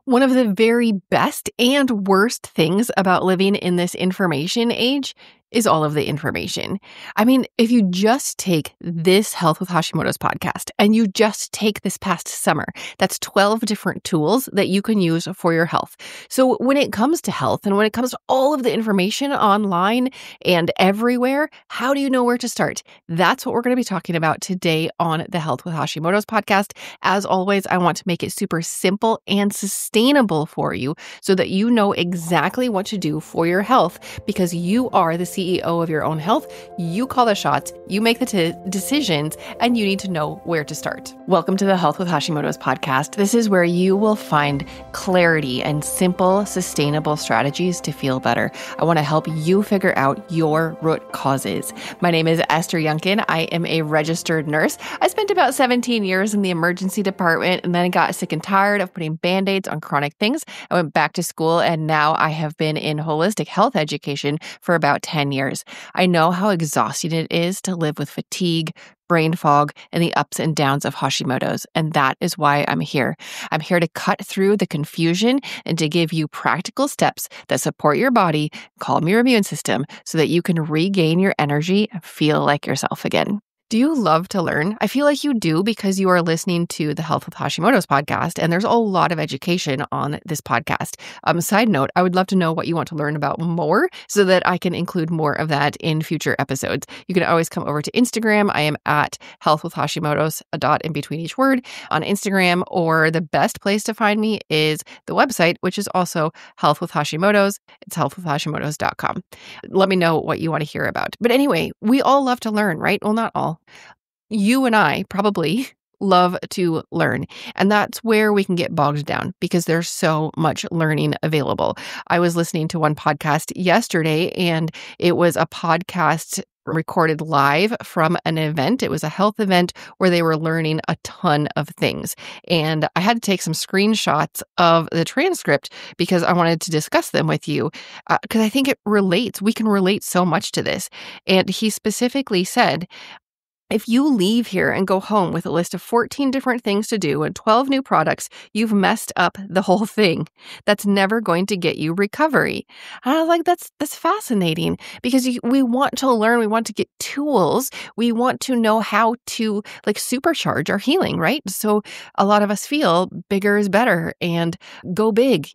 One of the very best and worst things about living in this information age is all of the information. I mean, if you just take this Health with Hashimoto's podcast and you just take this past summer, that's 12 different tools that you can use for your health. So when it comes to health and when it comes to all of the information online and everywhere, how do you know where to start? That's what we're going to be talking about today on the Health with Hashimoto's podcast. As always, I want to make it super simple and sustainable for you so that you know exactly what to do for your health because you are the CEO of your own health. You call the shots, you make the decisions, and you need to know where to start. Welcome to the Health with Hashimoto's podcast. This is where you will find clarity and simple, sustainable strategies to feel better. I want to help you figure out your root causes. My name is Esther Youngkin. I am a registered nurse. I spent about 17 years in the emergency department and then got sick and tired of putting Band-Aids on chronic things. I went back to school and now I have been in holistic health education for about 10 years. I know how exhausting it is to live with fatigue, brain fog, and the ups and downs of Hashimoto's, and that is why I'm here. I'm here to cut through the confusion and to give you practical steps that support your body, calm your immune system, so that you can regain your energy and feel like yourself again. Do you love to learn? I feel like you do because you are listening to the Health with Hashimoto's podcast, and there's a lot of education on this podcast. Side note, I would love to know what you want to learn about more so that I can include more of that in future episodes. You can always come over to Instagram. I am at Health with Hashimoto's, a dot in between each word on Instagram, or the best place to find me is the website, which is also Health with Hashimoto's. It's healthwithhashimotos.com. Let me know what you want to hear about. But anyway, we all love to learn, right? Well, not all. You and I probably love to learn. And that's where we can get bogged down because there's so much learning available. I was listening to one podcast yesterday, and it was a podcast recorded live from an event. It was a health event where they were learning a ton of things. And I had to take some screenshots of the transcript because I wanted to discuss them with you because I think it relates. We can relate so much to this. And he specifically said, if you leave here and go home with a list of 14 different things to do and 12 new products, you've messed up the whole thing. That's never going to get you recovery. And I was like, that's fascinating because we want to learn. We want to get tools. We want to know how to supercharge our healing, right? So a lot of us feel bigger is better and go big,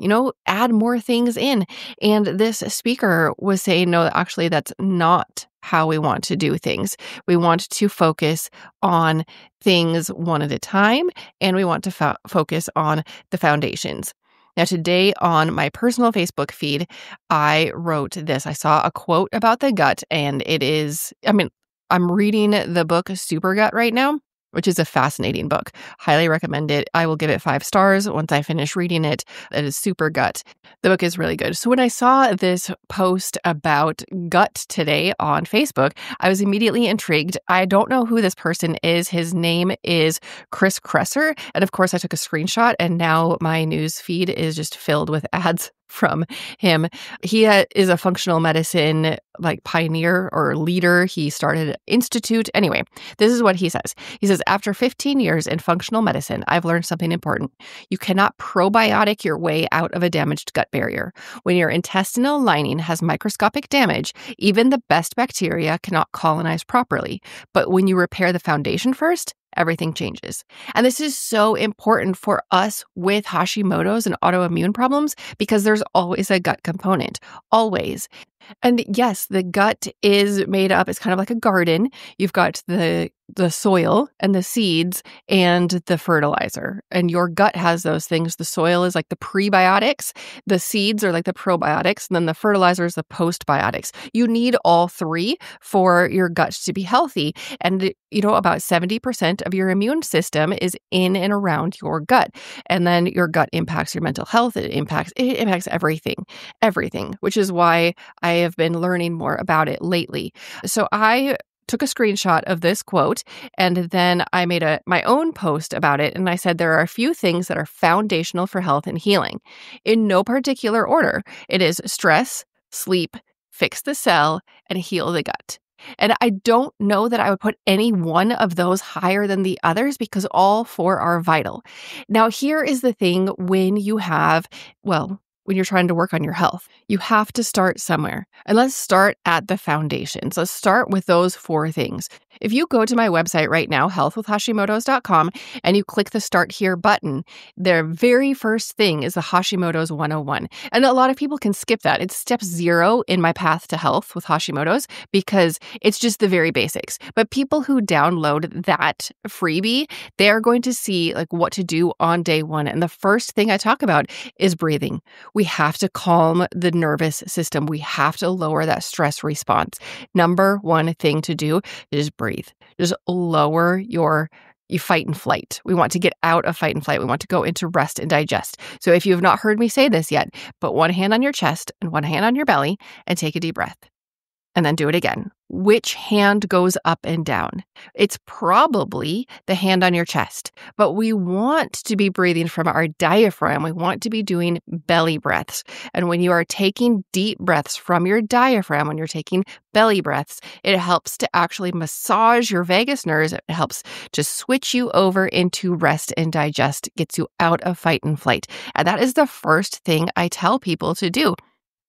add more things in. And this speaker was saying, no, actually, that's not how we want to do things. We want to focus on things one at a time, and we want to focus on the foundations. Now, today on my personal Facebook feed, I wrote this. I saw a quote about the gut, and it is, I'm reading the book Super Gut right now, which is a fascinating book. Highly recommend it. I will give it 5 stars once I finish reading it. It is Super Gut. The book is really good. So when I saw this post about gut today on Facebook, I was immediately intrigued. I don't know who this person is. His name is Chris Kresser. And of course, I took a screenshot, and now my news feed is just filled with ads from him. He is a functional medicine pioneer or leader. He started an institute. Anyway, this is what he says. He says, after 15 years in functional medicine, I've learned something important. You cannot probiotic your way out of a damaged gut barrier. When your intestinal lining has microscopic damage, even the best bacteria cannot colonize properly. But when you repair the foundation first, everything changes. And this is so important for us with Hashimoto's and autoimmune problems because there's always a gut component, always. And yes, the gut is made up, it's kind of like a garden. You've got the soil and the seeds and the fertilizer. And your gut has those things. The soil is like the prebiotics, the seeds are like the probiotics, and then the fertilizer is the postbiotics. You need all three for your gut to be healthy. And about 70% of your immune system is in and around your gut. And then your gut impacts your mental health. It impacts everything, which is why I have been learning more about it lately. So I took a screenshot of this quote, and then I made my own post about it. And I said, there are a few things that are foundational for health and healing. In no particular order, it is stress, sleep, fix the cell, and heal the gut. And I don't know that I would put any one of those higher than the others because all four are vital. Now, here is the thing when you're trying to work on your health, you have to start somewhere. And let's start at the foundations. Let's start with those four things. If you go to my website right now, healthwithhashimotos.com, and you click the Start Here button, their very first thing is the Hashimoto's 101. And a lot of people can skip that. It's step 0 in my path to health with Hashimoto's because it's just the very basics. But people who download that freebie, they're going to see like what to do on day 1. And the first thing I talk about is breathing. We have to calm the nervous system. We have to lower that stress response. Number one thing to do is breathe. Just lower your fight and flight. We want to get out of fight and flight. We want to go into rest and digest. So if you have not heard me say this yet, put one hand on your chest and one hand on your belly and take a deep breath. And then do it again. Which hand goes up and down? It's probably the hand on your chest, but we want to be breathing from our diaphragm. We want to be doing belly breaths. And when you are taking deep breaths from your diaphragm, when you're taking belly breaths, it helps to actually massage your vagus nerves. It helps to switch you over into rest and digest, gets you out of fight and flight. And that is the first thing I tell people to do.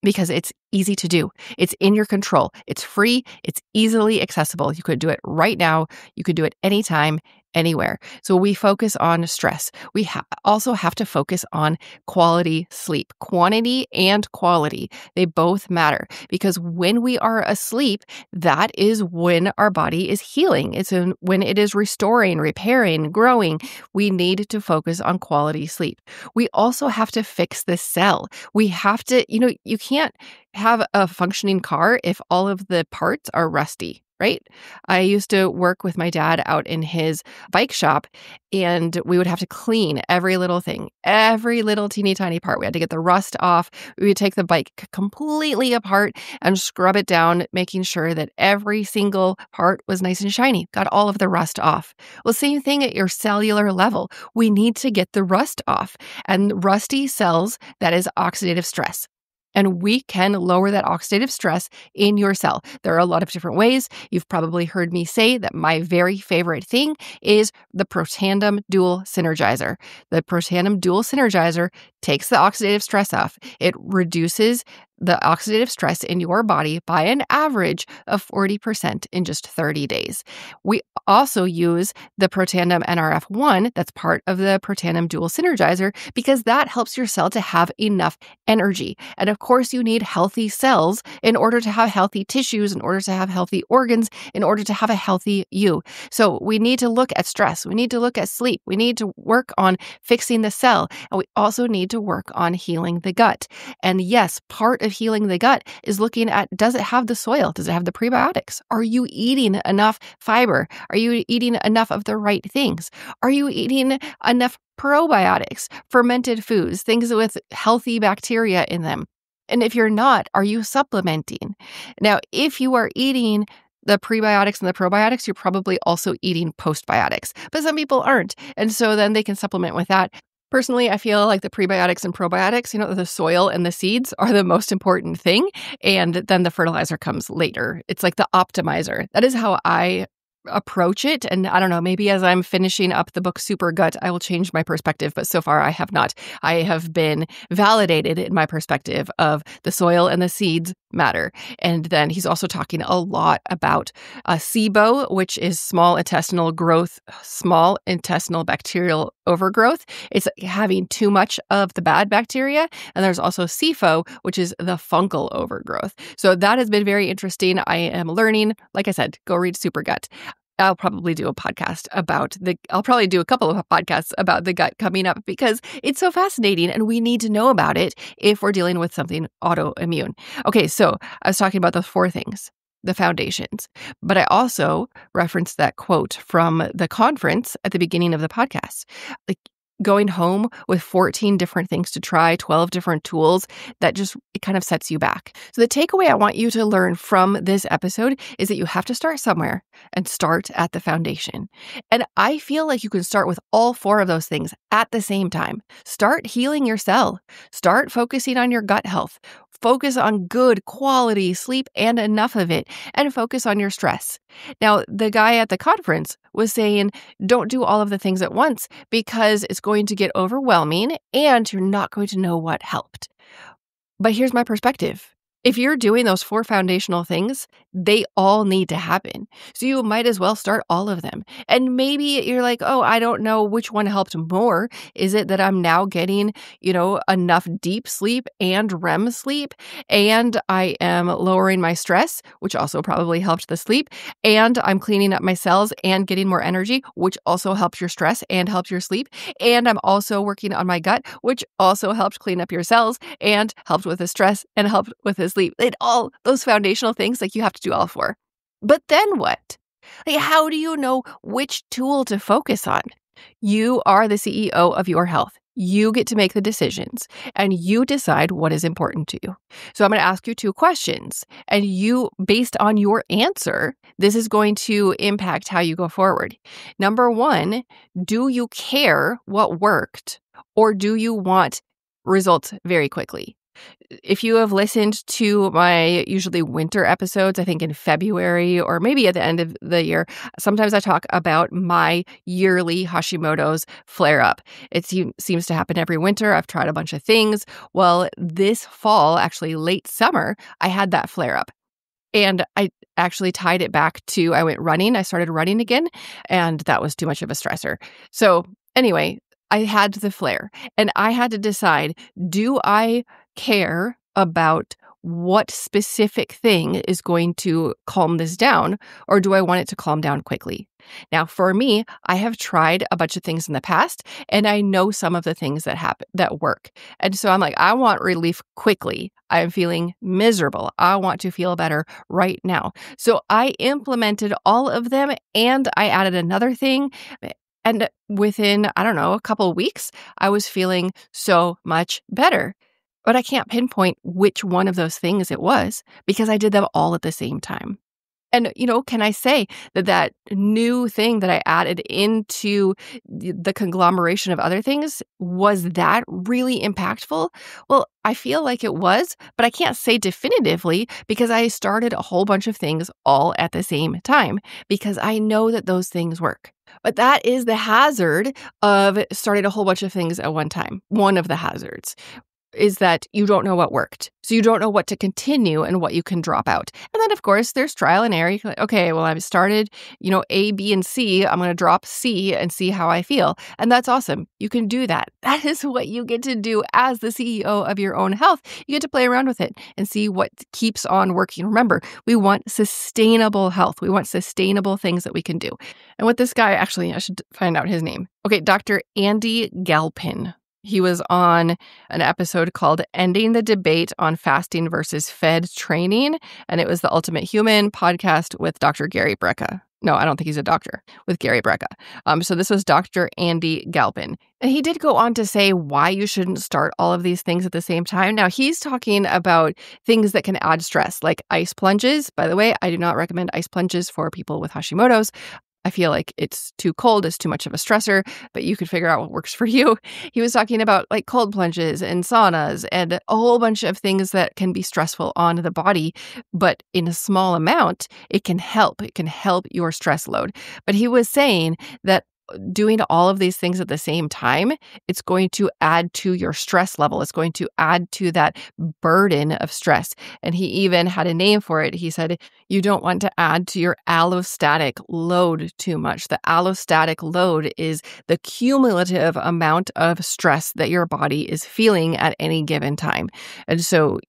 Because it's easy to do. It's in your control. It's free. It's easily accessible. You could do it right now. You could do it anytime, anywhere. So we focus on stress. We also have to focus on quality sleep. Quantity and quality, they both matter because when we are asleep, that is when our body is healing. It's when it is restoring, repairing, growing. We need to focus on quality sleep. We also have to fix the cell. We have to, you can't have a functioning car if all of the parts are rusty, right? I used to work with my dad out in his bike shop, and we would have to clean every little thing, every little teeny tiny part. We had to get the rust off. We would take the bike completely apart and scrub it down, making sure that every single part was nice and shiny, got all of the rust off. Well, same thing at your cellular level. We need to get the rust off. And rusty cells, that is oxidative stress. And we can lower that oxidative stress in your cell. There are a lot of different ways. You've probably heard me say that my very favorite thing is the Protandim Dual Synergizer. The Protandim Dual Synergizer takes the oxidative stress off. It reduces the oxidative stress in your body by an average of 40% in just 30 days. We also use the Protandim NRF1, that's part of the Protandim Dual Synergizer, because that helps your cell to have enough energy. And of course, you need healthy cells in order to have healthy tissues, in order to have healthy organs, in order to have a healthy you. So we need to look at stress. We need to look at sleep. We need to work on fixing the cell. And we also need to work on healing the gut. And yes, part of healing the gut is looking at, does it have the soil? Does it have the prebiotics? Are you eating enough fiber? Are you eating enough of the right things? Are you eating enough probiotics, fermented foods, things with healthy bacteria in them? And if you're not, are you supplementing? Now, if you are eating the prebiotics and the probiotics, you're probably also eating postbiotics, but some people aren't. And so then they can supplement with that. Personally, I feel like the prebiotics and probiotics, the soil and the seeds are the most important thing. And then the fertilizer comes later. It's like the optimizer. That is how I approach it. And I don't know, maybe as I'm finishing up the book Super Gut, I will change my perspective. But so far I have not. I have been validated in my perspective of the soil and the seeds matter. And then he's also talking a lot about SIBO, which is small intestinal growth, small intestinal bacterial overgrowth. It's having too much of the bad bacteria. And there's also SIFO, which is the fungal overgrowth. So that has been very interesting. I am learning. Like I said, go read Super Gut. I'll probably do a podcast I'll probably do a couple of podcasts about the gut coming up because it's so fascinating and we need to know about it if we're dealing with something autoimmune. Okay, so I was talking about those four things, the foundations, but I also referenced that quote from the conference at the beginning of the podcast. Like, going home with 14 different things to try, 12 different tools, it kind of sets you back. So the takeaway I want you to learn from this episode is that you have to start somewhere and start at the foundation. And I feel like you can start with all four of those things at the same time. Start healing your cell. Start focusing on your gut health. focus on good quality sleep and enough of it, and focus on your stress. Now, the guy at the conference was saying, don't do all of the things at once because it's going to get overwhelming and you're not going to know what helped. But here's my perspective. If you're doing those 4 foundational things, they all need to happen. So you might as well start all of them. And maybe you're like, oh, I don't know which one helped more. Is it that I'm now getting, enough deep sleep and REM sleep, and I am lowering my stress, which also probably helped the sleep, and I'm cleaning up my cells and getting more energy, which also helps your stress and helps your sleep, and I'm also working on my gut, which also helped clean up your cells and helped with the stress and helped with the sleep. All those foundational things, you have to do all 4. But then what? How do you know which tool to focus on? You are the CEO of your health. You get to make the decisions and you decide what is important to you. So I'm going to ask you 2 questions, and you, based on your answer, this is going to impact how you go forward. Number 1, do you care what worked, or do you want results very quickly? If you have listened to my usually winter episodes, I think in February or maybe at the end of the year, sometimes I talk about my yearly Hashimoto's flare-up. It seems to happen every winter. I've tried a bunch of things. Well, this fall, actually late summer, I had that flare-up. And I actually tied it back to, I went running. I started running again, and that was too much of a stressor. So anyway, I had the flare, and I had to decide, do I care about what specific thing is going to calm this down, or do I want it to calm down quickly? Now, for me, I have tried a bunch of things in the past, and I know some of the things that work. And so I'm like, I want relief quickly. I'm feeling miserable. I want to feel better right now. So I implemented all of them, and I added another thing. And within, I don't know, a couple of weeks, I was feeling so much better. But I can't pinpoint which one of those things it was because I did them all at the same time. And, can I say that new thing that I added into the conglomeration of other things, was that really impactful? Well, I feel like it was, but I can't say definitively because I started a whole bunch of things all at the same time because I know that those things work. But that is the hazard of starting a whole bunch of things at one time. One of the hazards is that you don't know what worked. So you don't know what to continue and what you can drop out. And then, of course, there's trial and error. Like, okay, well, I've started, A, B, and C. I'm going to drop C and see how I feel. And that's awesome. You can do that. That is what you get to do as the CEO of your own health. You get to play around with it and see what keeps on working. Remember, we want sustainable health. We want sustainable things that we can do. And what this guy, actually, I should find out his name. Okay, Dr. Andy Galpin. He was on an episode called Ending the Debate on Fasting versus Fed Training, and it was the Ultimate Human podcast with Dr. Gary Brecka. No, I don't think he's a doctor, with Gary Brecka. So this was Dr. Andy Galpin. And he did go on to say why you shouldn't start all of these things at the same time. Now, he's talking about things that can add stress, like ice plunges. By the way, I do not recommend ice plunges for people with Hashimoto's. I feel like it's too cold, it's too much of a stressor, but you could figure out what works for you. He was talking about cold plunges and saunas and a whole bunch of things that can be stressful on the body, but in a small amount, it can help. It can help your stress load. But he was saying that doing all of these things at the same time, it's going to add to your stress level. It's going to add to that burden of stress. And he even had a name for it. He said, you don't want to add to your allostatic load too much. The allostatic load is the cumulative amount of stress that your body is feeling at any given time. And so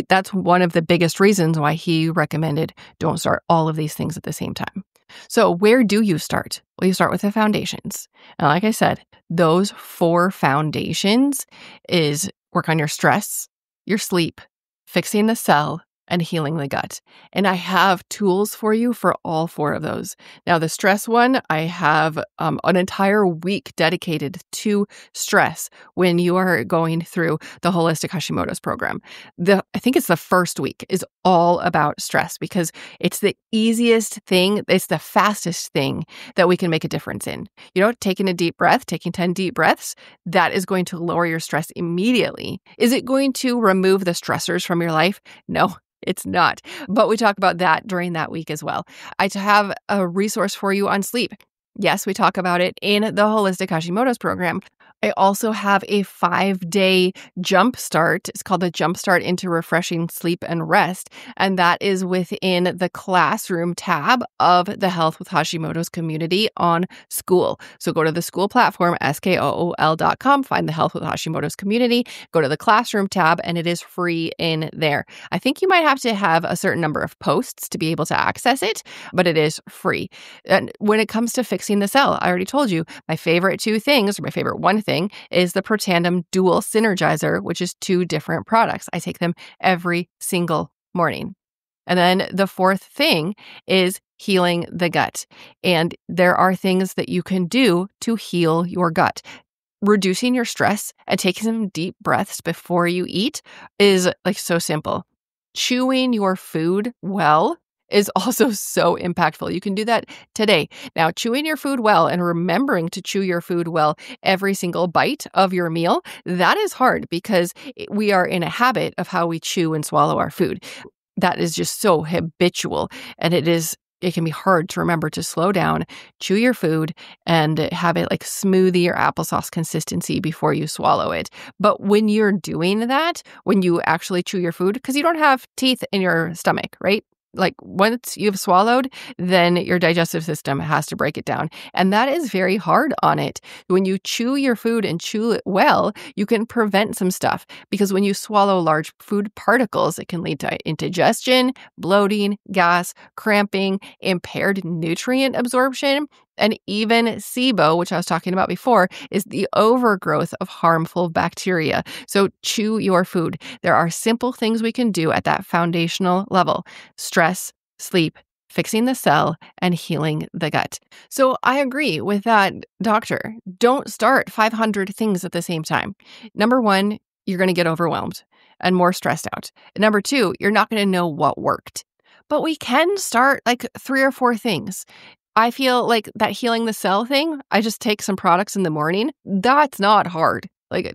that's one of the biggest reasons why he recommended don't start all of these things at the same time. So where do you start? Well, you start with the foundations. And like I said, those 4 foundations is work on your stress, your sleep, fixing the cell, and healing the gut. And I have tools for you for all four of those. Now, the stress one, I have an entire week dedicated to stress when you are going through the Holistic Hashimoto's program. I think it's the first week is all about stress because it's the easiest thing, it's the fastest thing that we can make a difference in. Taking a deep breath, taking 10 deep breaths, that is going to lower your stress immediately. Is it going to remove the stressors from your life? No. It's not. But we talk about that during that week as well. I have a resource for you on sleep. Yes, we talk about it in the Holistic Hashimoto's program. I also have a 5-day jumpstart. It's called the Jumpstart into Refreshing Sleep and Rest. And that is within the classroom tab of the Health with Hashimoto's community on School. So go to the School platform, skool.com, find the Health with Hashimoto's community, go to the classroom tab, and it is free in there. I think you might have to have a certain number of posts to be able to access it, but it is free. And when it comes to fixing the cell, I already told you my favorite two things, or my favorite one thing, is the Protandim Dual Synergizer, which is 2 different products. I take them every single morning. And then the fourth thing is healing the gut. And there are things that you can do to heal your gut. Reducing your stress and taking some deep breaths before you eat is so simple. Chewing your food well is also so impactful. You can do that today. Now, chewing your food well and remembering to chew your food well every single bite of your meal, that is hard because we are in a habit of how we chew and swallow our food. That is just so habitual, and it can be hard to remember to slow down, chew your food, and have it like smoothie or applesauce consistency before you swallow it. But when you're doing that, when you actually chew your food, because you don't have teeth in your stomach, right? Once you've swallowed, then your digestive system has to break it down. And that is very hard on it. When you chew your food and chew it well, you can prevent some stuff because when you swallow large food particles, it can lead to indigestion, bloating, gas, cramping, impaired nutrient absorption, and even SIBO, which I was talking about before, is the overgrowth of harmful bacteria. So chew your food. There are simple things we can do at that foundational level: stress, sleep, fixing the cell, and healing the gut. So I agree with that doctor. Don't start 500 things at the same time. Number one, you're going to get overwhelmed and more stressed out. Number two, you're not going to know what worked. But we can start 3 or 4 things. I feel like that healing the cell thing, I just take some products in the morning. That's not hard.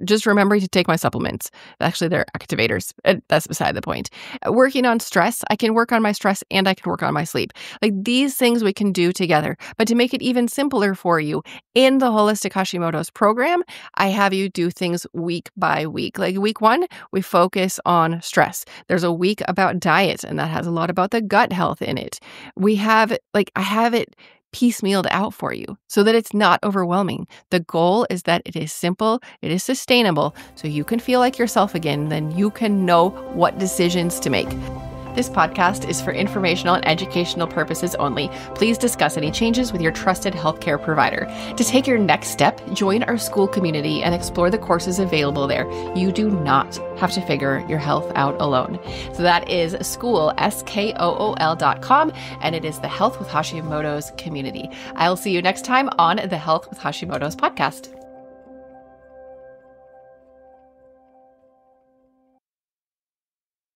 Just remembering to take my supplements. Actually, they're activators. That's beside the point. Working on stress, I can work on my stress and I can work on my sleep. These things we can do together. But to make it even simpler for you, in the Holistic Hashimoto's program, I have you do things week by week. Week 1, we focus on stress. There's a week about diet, and that has a lot about the gut health in it. We have, I have it piecemealed out for you so that it's not overwhelming. The goal is that it is simple, it is sustainable, so you can feel like yourself again, then you can know what decisions to make. This podcast is for informational and educational purposes only. Please discuss any changes with your trusted healthcare provider. To take your next step, join our school community and explore the courses available there. You do not have to figure your health out alone. So that is school, skool.com, and it is the Health with Hashimoto's community. I'll see you next time on the Health with Hashimoto's podcast.